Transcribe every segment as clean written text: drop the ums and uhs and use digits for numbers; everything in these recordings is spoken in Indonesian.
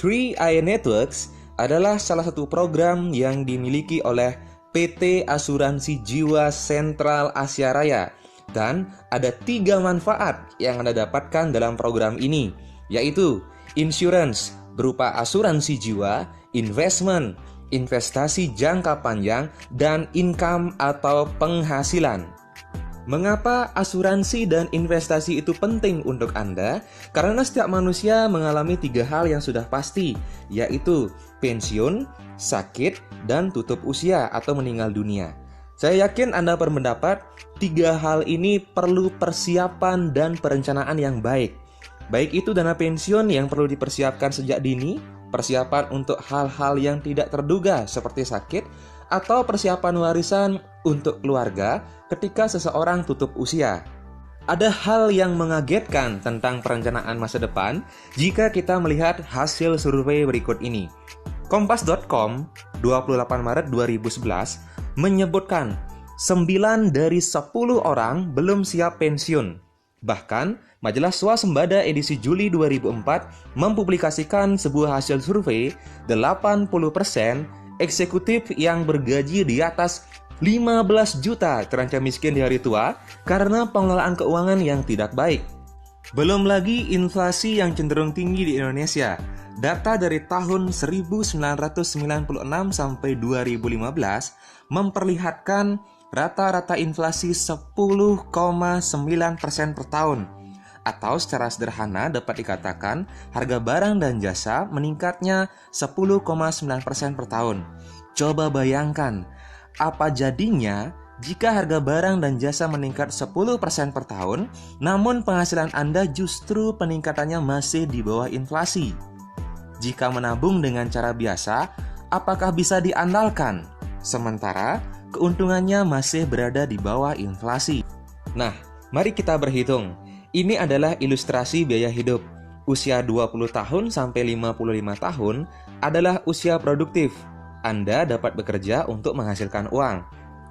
3i Networks adalah salah satu program yang dimiliki oleh PT Asuransi Jiwa Sentral Asia Raya. Dan ada 3 manfaat yang Anda dapatkan dalam program ini, yaitu insurance berupa asuransi jiwa, investment, investasi jangka panjang, dan income atau penghasilan. Mengapa asuransi dan investasi itu penting untuk Anda? Karena setiap manusia mengalami 3 hal yang sudah pasti, yaitu pensiun, sakit, dan tutup usia atau meninggal dunia. Saya yakin Anda berpendapat 3 hal ini perlu persiapan dan perencanaan yang baik. Baik itu dana pensiun yang perlu dipersiapkan sejak dini, persiapan untuk hal-hal yang tidak terduga seperti sakit, atau persiapan warisan untuk keluarga ketika seseorang tutup usia. Ada hal yang mengagetkan tentang perencanaan masa depan jika kita melihat hasil survei berikut ini. Kompas.com 28 Maret 2011 menyebutkan 9 dari 10 orang belum siap pensiun. Bahkan, majalah Swasembada edisi Juli 2004 mempublikasikan sebuah hasil survei 80% eksekutif yang bergaji di atas 15 juta terancam miskin di hari tua karena pengelolaan keuangan yang tidak baik. Belum lagi inflasi yang cenderung tinggi di Indonesia. Data dari tahun 1996 sampai 2015 memperlihatkan rata-rata inflasi 10,9% per tahun. Atau secara sederhana dapat dikatakan harga barang dan jasa meningkatnya 10,9% per tahun. Coba bayangkan, apa jadinya jika harga barang dan jasa meningkat 10% per tahun, namun penghasilan Anda justru peningkatannya masih di bawah inflasi? Jika menabung dengan cara biasa, apakah bisa diandalkan? Sementara keuntungannya masih berada di bawah inflasi. Nah, mari kita berhitung. Ini adalah ilustrasi biaya hidup. Usia 20 tahun sampai 55 tahun adalah usia produktif. Anda dapat bekerja untuk menghasilkan uang.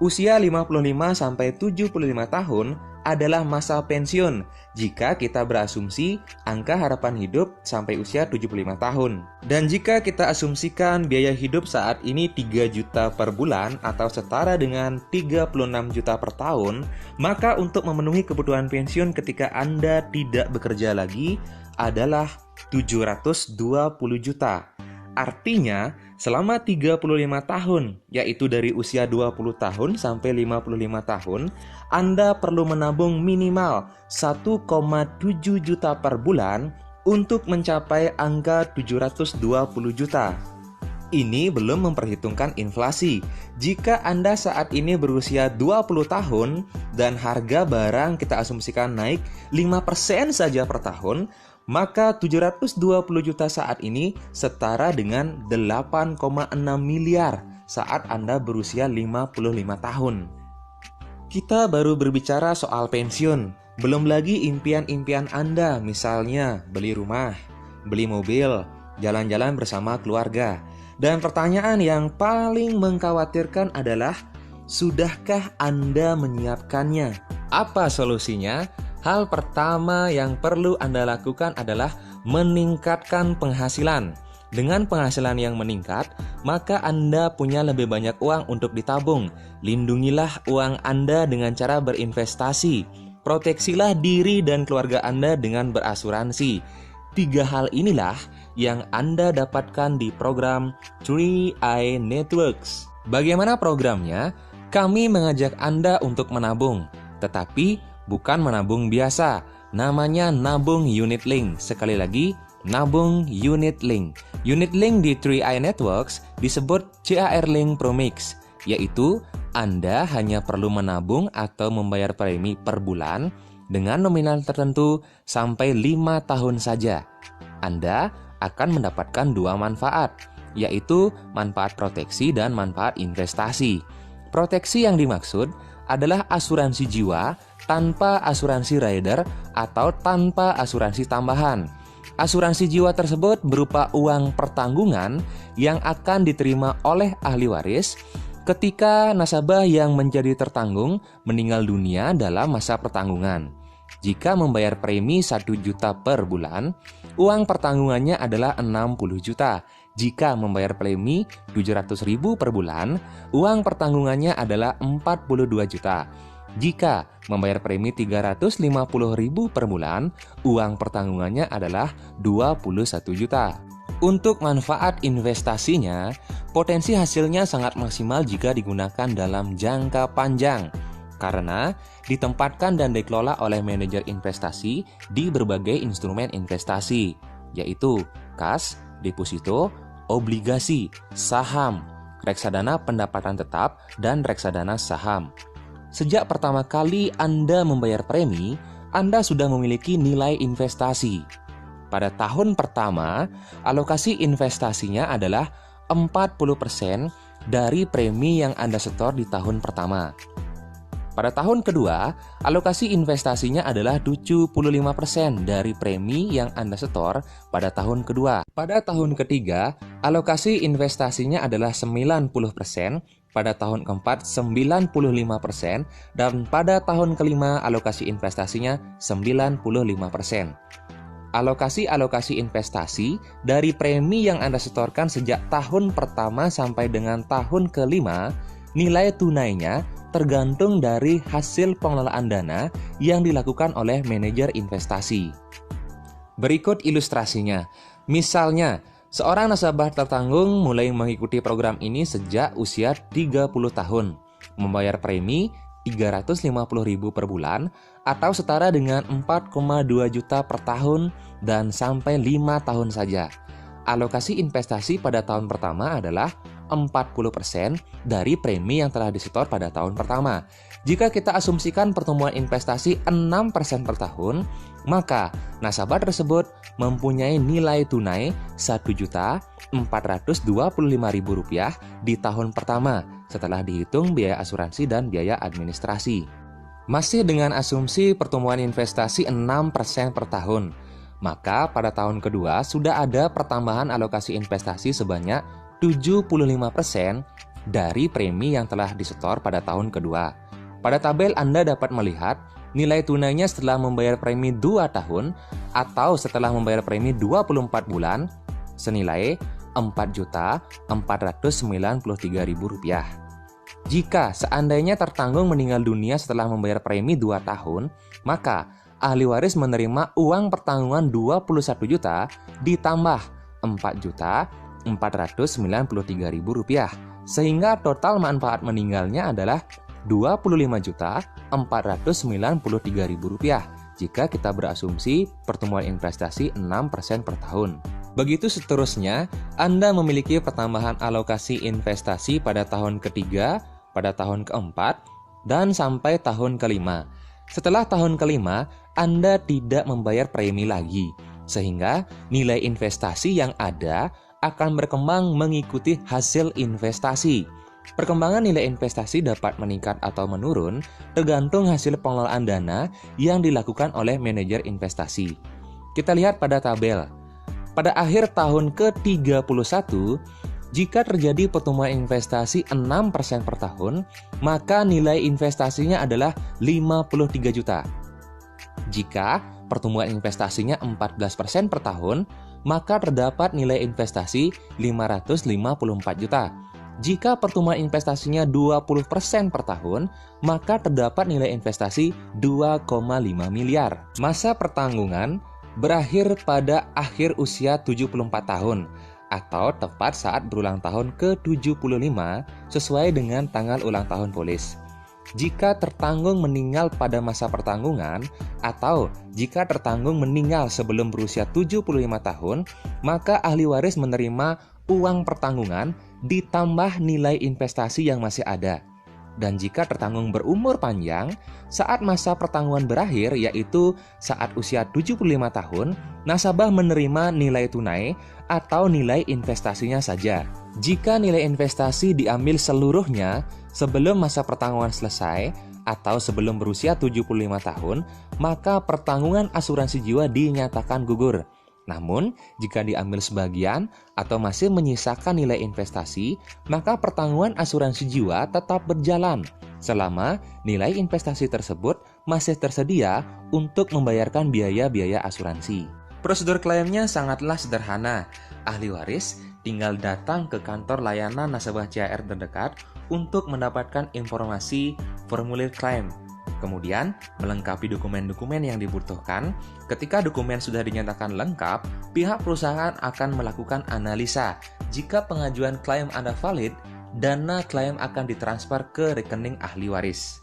Usia 55 sampai 75 tahun adalah masa pensiun jika kita berasumsi angka harapan hidup sampai usia 75 tahun. Dan jika kita asumsikan biaya hidup saat ini 3 juta per bulan atau setara dengan 36 juta per tahun, maka untuk memenuhi kebutuhan pensiun ketika Anda tidak bekerja lagi adalah 720 juta. Artinya, selama 35 tahun, yaitu dari usia 20 tahun sampai 55 tahun, Anda perlu menabung minimal 1,7 juta per bulan untuk mencapai angka 720 juta. Ini belum memperhitungkan inflasi. Jika Anda saat ini berusia 20 tahun dan harga barang kita asumsikan naik 5% saja per tahun, maka 720 juta saat ini setara dengan 8,6 miliar saat Anda berusia 55 tahun. Kita baru berbicara soal pensiun, belum lagi impian-impian Anda, misalnya beli rumah, beli mobil, jalan-jalan bersama keluarga. Dan pertanyaan yang paling mengkhawatirkan adalah, sudahkah Anda menyiapkannya? Apa solusinya? Hal pertama yang perlu Anda lakukan adalah meningkatkan penghasilan. Dengan penghasilan yang meningkat, maka Anda punya lebih banyak uang untuk ditabung. Lindungilah uang Anda dengan cara berinvestasi. Proteksilah diri dan keluarga Anda dengan berasuransi. 3 hal inilah yang Anda dapatkan di program 3i Networks. Bagaimana programnya? Kami mengajak Anda untuk menabung, tetapi bukan menabung biasa, namanya nabung unit link. Sekali lagi, nabung unit link. Unit link di 3i Networks disebut CAR Link Promix, yaitu Anda hanya perlu menabung atau membayar premi per bulan dengan nominal tertentu sampai 5 tahun saja. Anda akan mendapatkan 2 manfaat, yaitu manfaat proteksi dan manfaat investasi. Proteksi yang dimaksud adalah asuransi jiwa tanpa asuransi rider atau tanpa asuransi tambahan. Asuransi jiwa tersebut berupa uang pertanggungan yang akan diterima oleh ahli waris ketika nasabah yang menjadi tertanggung meninggal dunia dalam masa pertanggungan. Jika membayar premi 1 juta per bulan, uang pertanggungannya adalah 60 juta. Jika membayar premi 700.000 per bulan, uang pertanggungannya adalah 42 juta. Jika membayar premi 350.000 per bulan, uang pertanggungannya adalah 21 juta. Untuk manfaat investasinya, potensi hasilnya sangat maksimal jika digunakan dalam jangka panjang, karena ditempatkan dan dikelola oleh manajer investasi di berbagai instrumen investasi, yaitu kas, deposito, obligasi, saham, reksadana pendapatan tetap, dan reksadana saham. Sejak pertama kali Anda membayar premi, Anda sudah memiliki nilai investasi. Pada tahun pertama, alokasi investasinya adalah 40% dari premi yang Anda setor di tahun pertama. Pada tahun kedua, alokasi investasinya adalah 75% dari premi yang Anda setor pada tahun kedua. Pada tahun ketiga, alokasi investasinya adalah 90%, pada tahun keempat 95%, dan pada tahun kelima alokasi investasinya 95%. Alokasi investasi dari premi yang Anda setorkan sejak tahun pertama sampai dengan tahun kelima, nilai tunainya tergantung dari hasil pengelolaan dana yang dilakukan oleh manajer investasi. Berikut ilustrasinya. Misalnya, seorang nasabah tertanggung mulai mengikuti program ini sejak usia 30 tahun, membayar premi 350.000 per bulan atau setara dengan 4,2 juta per tahun dan sampai 5 tahun saja. Alokasi investasi pada tahun pertama adalah 40% dari premi yang telah disetor pada tahun pertama. Jika kita asumsikan pertumbuhan investasi 6% per tahun, maka nasabah tersebut mempunyai nilai tunai Rp1.425.000 di tahun pertama setelah dihitung biaya asuransi dan biaya administrasi. Masih dengan asumsi pertumbuhan investasi 6% per tahun, maka pada tahun kedua sudah ada pertambahan alokasi investasi sebanyak 75% dari premi yang telah disetor pada tahun kedua. Pada tabel Anda dapat melihat nilai tunainya setelah membayar premi 2 tahun atau setelah membayar premi 24 bulan senilai Rp4.493.000. Jika seandainya tertanggung meninggal dunia setelah membayar premi 2 tahun, maka ahli waris menerima uang pertanggungan Rp21 juta ditambah Rp4.493.000, sehingga total manfaat meninggalnya adalah Rp25.493.000 jika kita berasumsi pertumbuhan investasi 6% per tahun. Begitu seterusnya, Anda memiliki pertambahan alokasi investasi pada tahun ketiga, pada tahun keempat, dan sampai tahun kelima. Setelah tahun kelima, Anda tidak membayar premi lagi, sehingga nilai investasi yang ada akan berkembang mengikuti hasil investasi. Perkembangan nilai investasi dapat meningkat atau menurun tergantung hasil pengelolaan dana yang dilakukan oleh manajer investasi. Kita lihat pada tabel. Pada akhir tahun ke-31, jika terjadi pertumbuhan investasi 6% per tahun, maka nilai investasinya adalah 53 juta. Jika pertumbuhan investasinya 14% per tahun, maka terdapat nilai investasi 554 juta. Jika pertumbuhan investasinya 20% per tahun, maka terdapat nilai investasi 2,5 miliar. Masa pertanggungan berakhir pada akhir usia 74 tahun atau tepat saat berulang tahun ke-75 sesuai dengan tanggal ulang tahun polis. Jika tertanggung meninggal pada masa pertanggungan atau jika tertanggung meninggal sebelum berusia 75 tahun, maka ahli waris menerima uang pertanggungan ditambah nilai investasi yang masih ada. Dan jika tertanggung berumur panjang, saat masa pertanggungan berakhir, yaitu saat usia 75 tahun, nasabah menerima nilai tunai atau nilai investasinya saja. Jika nilai investasi diambil seluruhnya sebelum masa pertanggungan selesai atau sebelum berusia 75 tahun, maka pertanggungan asuransi jiwa dinyatakan gugur. Namun, jika diambil sebagian atau masih menyisakan nilai investasi, maka pertanggungan asuransi jiwa tetap berjalan selama nilai investasi tersebut masih tersedia untuk membayarkan biaya-biaya asuransi. Prosedur klaimnya sangatlah sederhana. Ahli waris tinggal datang ke kantor layanan nasabah CHR terdekat untuk mendapatkan informasi formulir klaim. Kemudian, melengkapi dokumen-dokumen yang dibutuhkan. Ketika dokumen sudah dinyatakan lengkap, pihak perusahaan akan melakukan analisa. Jika pengajuan klaim Anda valid, dana klaim akan ditransfer ke rekening ahli waris.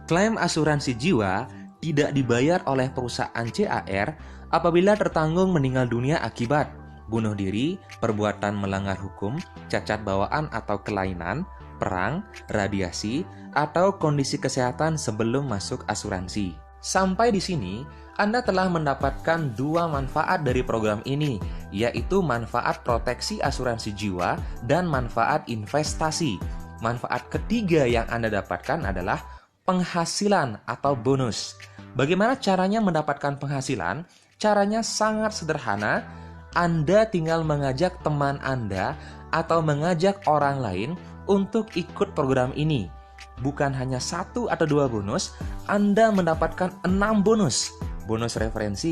Klaim asuransi jiwa tidak dibayar oleh perusahaan CHR apabila tertanggung meninggal dunia akibat bunuh diri, perbuatan melanggar hukum, cacat bawaan atau kelainan, perang, radiasi, atau kondisi kesehatan sebelum masuk asuransi. Sampai di sini, Anda telah mendapatkan 2 manfaat dari program ini, yaitu manfaat proteksi asuransi jiwa dan manfaat investasi. Manfaat ketiga yang Anda dapatkan adalah penghasilan atau bonus. Bagaimana caranya mendapatkan penghasilan? Caranya sangat sederhana. Anda tinggal mengajak teman Anda atau mengajak orang lain untuk ikut program ini. Bukan hanya 1 atau 2 bonus, Anda mendapatkan 6 bonus. Bonus referensi,